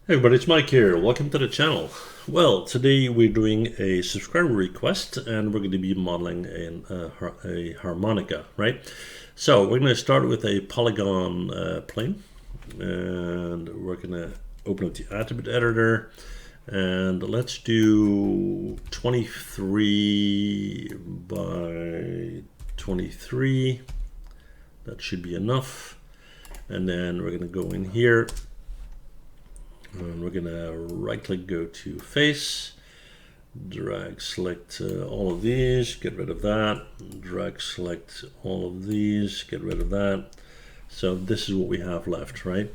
Hey everybody, it's Mike here. Welcome to the channel. Well, today we're doing a subscriber request and we're going to be modeling a harmonica, right? So we're going to start with a polygon plane and we're going to open up the attribute editor and let's do 23 by 23. That should be enough. And then we're going to go in here. And we're gonna right click, go to face, drag select all of these, get rid of that, drag select all of these, get rid of that. So this is what we have left, right?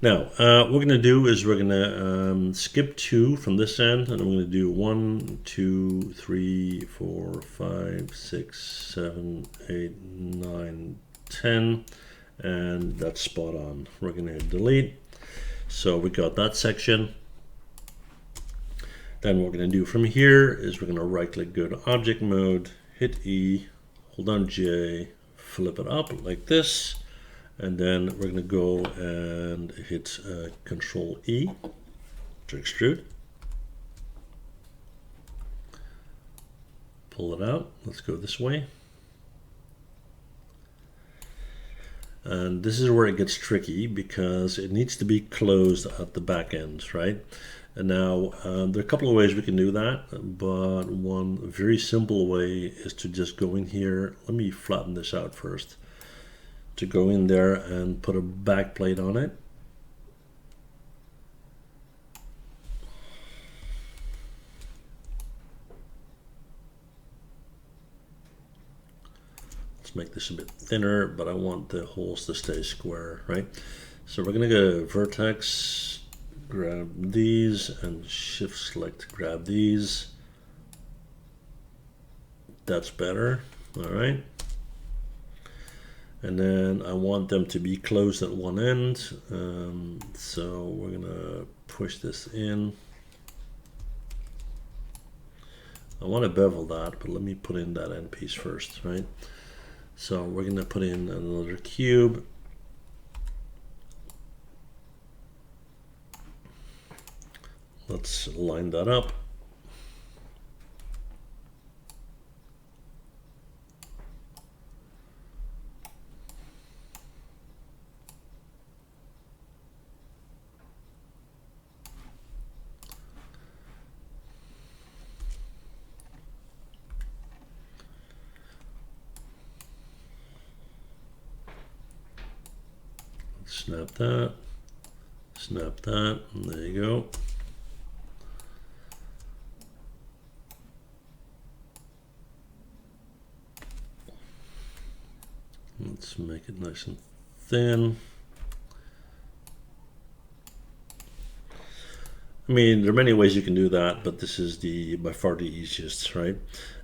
Now what we're gonna do is we're gonna skip 2 from this end, and I'm gonna do 1, 2, 3, 4, 5, 6, 7, 8, 9, 10, and that's spot on. We're gonna hit delete. So we got that section. Then what we're going to do from here is we're going to right click, go to object mode, hit E, hold down J, flip it up like this, and then we're going to go and hit Control E to extrude. Pull it out. Let's go this way. And this is where it gets tricky because it needs to be closed at the back end, right? And now there are a couple of ways we can do that, but one very simple way is to just go in here. Let me flatten this out first. To go in there and put a back plate on it. Make this a bit thinner, but I want the holes to stay square, right? So we're gonna go vertex, grab these, and shift select, grab these. That's better, all right? And then I want them to be closed at one end, so we're gonna push this in. I want to bevel that, but let me put in that end piece first, right? So we're going to put in another cube. Let's line that up. Snap that, and there you go. Let's make it nice and thin. I mean, there are many ways you can do that, but this is by far the easiest, right?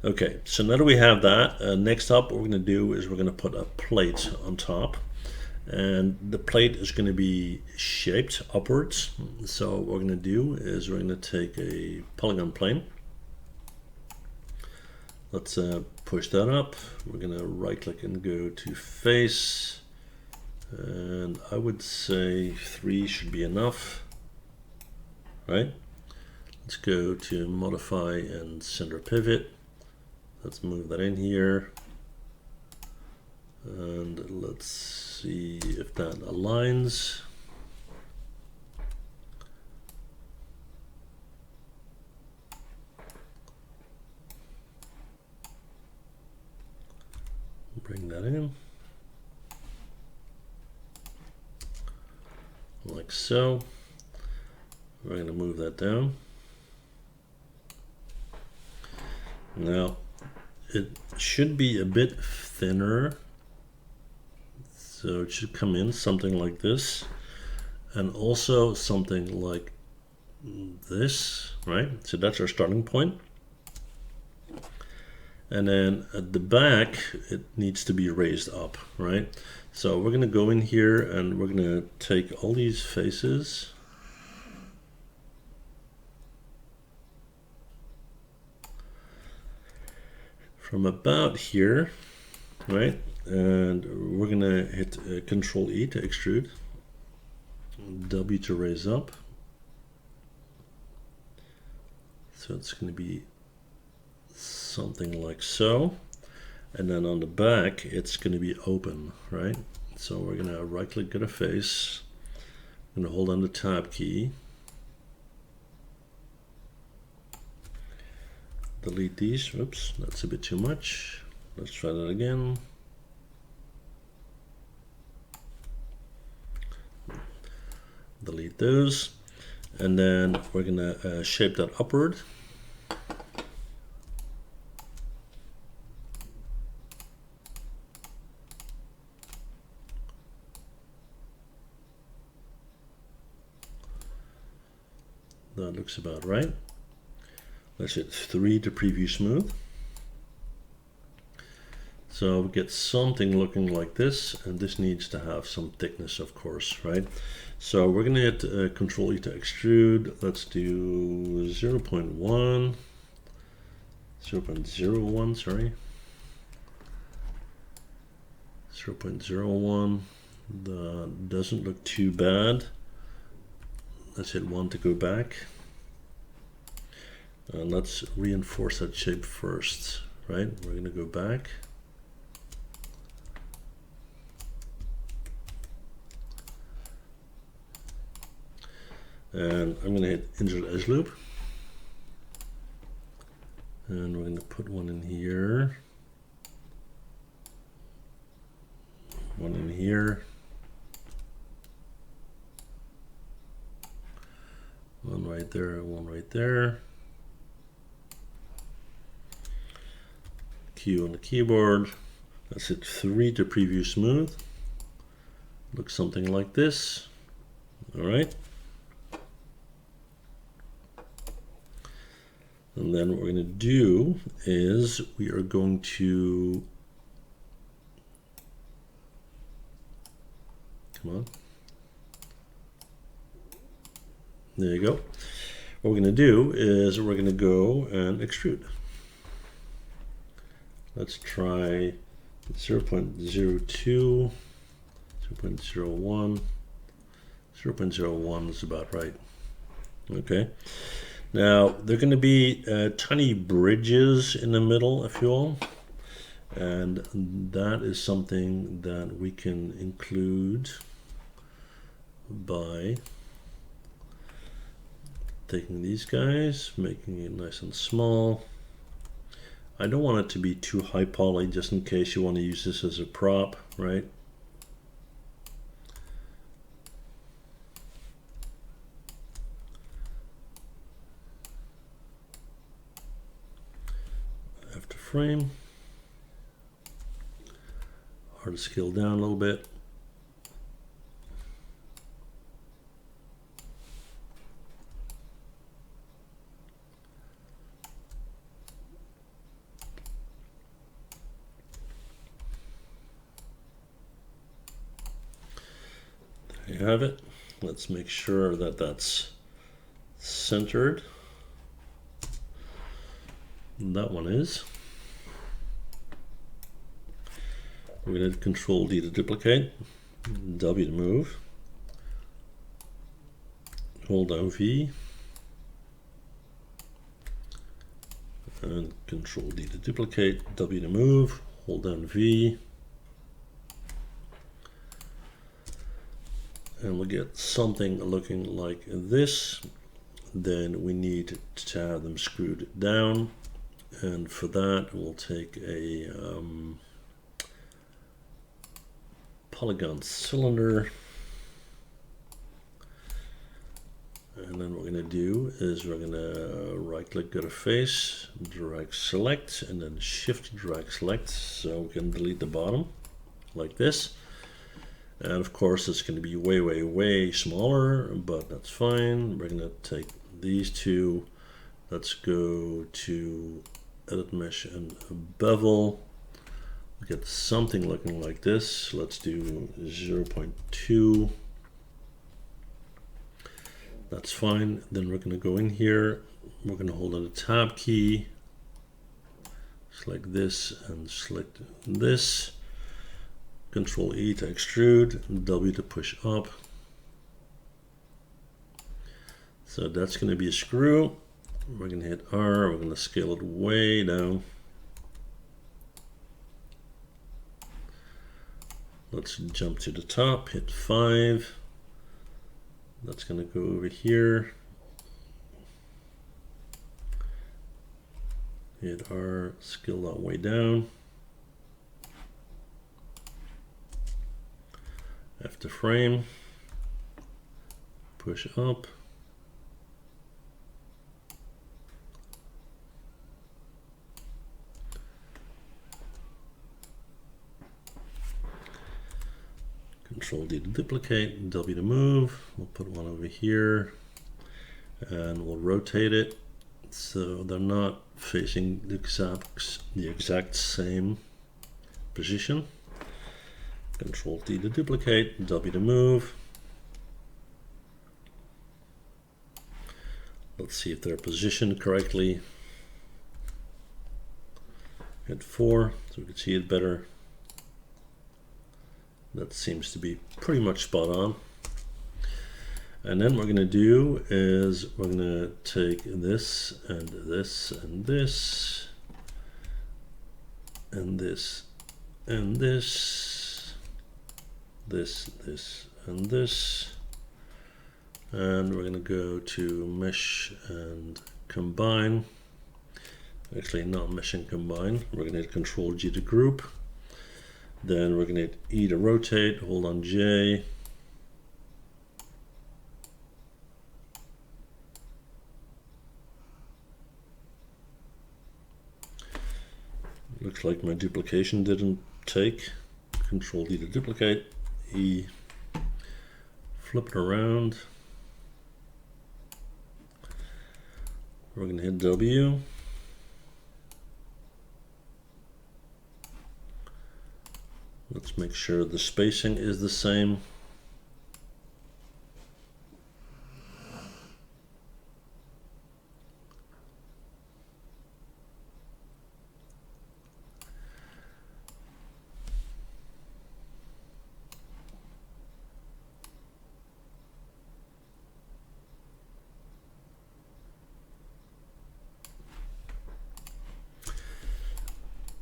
Okay, so now that we have that, next up what we're going to do is we're going to put a plate on top. And the plate is going to be shaped upwards. So what we're going to do is we're going to take a polygon plane. Let's push that up. We're going to right click and go to face. And I would say 3 should be enough, right? Let's go to modify and center pivot. Let's move that in here. And let's see if that aligns. Bring that in. Like so. We're going to move that down. Now, it should be a bit thinner. So it should come in something like this, and also something like this, right? So that's our starting point. And then at the back, it needs to be raised up, right? So we're going to go in here and we're going to take all these faces. From about here, right? And we're gonna hit Control E to extrude, W to raise up, So it's going to be something like so. And then on the back, it's going to be open, right? So we're going to right click, get a face. I'm going to hold down the tab key. Delete these. Oops, that's a bit too much. Let's try that again. Delete those. And then we're going to shape that upward. That looks about right. Let's hit 3 to preview smooth. So we get something looking like this, and this needs to have some thickness, of course, right? So we're gonna hit Control E to extrude. Let's do 0.1, 0.01, sorry. 0.01, that doesn't look too bad. Let's hit 1 to go back. And let's reinforce that shape first, right? We're gonna go back. And I'm gonna hit Insert Edge Loop. And we're gonna put one in here. One in here. One right there, one right there. Q on the keyboard. Let's hit 3 to preview smooth. Looks something like this. All right. And then what we're going to do is we are going to, come on. There you go. What we're going to do is we're going to go and extrude. Let's try 0.02, 0.01. 0.01 is about right. Okay. Now, there are going to be tiny bridges in the middle, if you will. And that is something that we can include by taking these guys, making it nice and small. I don't want it to be too high poly, just in case you want to use this as a prop, right? After frame, hard to scale down a little bit. There you have it. Let's make sure that that's centered. That one is. We're going to Control D to duplicate, W to move, hold down V, and Control D to duplicate, W to move, hold down V, and we'll get something looking like this. Then we need to have them screwed down, and for that we'll take a polygon cylinder, and then what we're going to do is we're going to right click, go to face, drag select, and then shift drag select, so we can delete the bottom like this. And of course it's going to be way smaller, but that's fine. We're going to take these two. Let's go to edit mesh and bevel. We get something looking like this. Let's do 0.2. That's fine. Then we're going to go in here. We're going to hold on the tab key, select this and select this. Control E to extrude, W to push up. So that's going to be a screw. We're going to hit R, we're going to scale it way down. Let's jump to the top, hit 5. That's going to go over here. Hit R, scale that way down. After frame, push up. Control D to duplicate, W to move. We'll put one over here and we'll rotate it so they're not facing the exact same position. Control D to duplicate, W to move. Let's see if they're positioned correctly. Hit 4 so we can see it better. That seems to be pretty much spot on. And then what we're going to do is we're going to take this and this and this and this and this, this and this, and we're going to go to mesh and combine. Actually, not mesh and combine. We're going to hit Control G to group. Then we're going to hit E to rotate, hold on J. Looks like my duplication didn't take. Control D to duplicate, E, flip it around. We're going to hit W. Let's make sure the spacing is the same.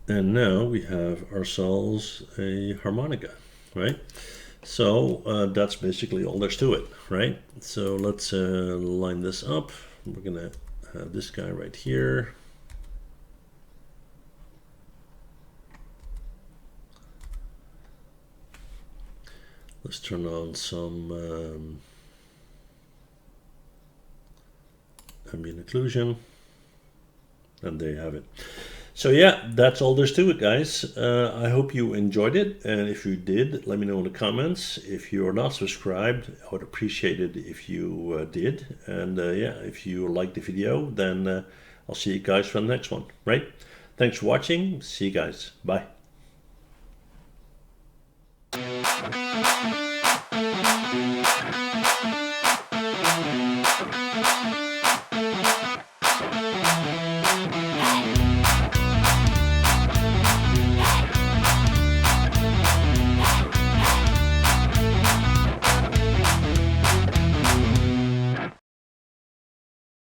And now we have ourselves a harmonica, right? So that's basically all there's to it, right? So let's line this up. We're gonna have this guy right here. Let's turn on some ambient occlusion, and there you have it. So yeah, that's all there's to it, guys. I hope you enjoyed it, and if you did, let me know in the comments. If you're not subscribed, I would appreciate it if you did. And yeah, if you liked the video, then I'll see you guys for the next one, right? Thanks for watching. See you guys. Bye.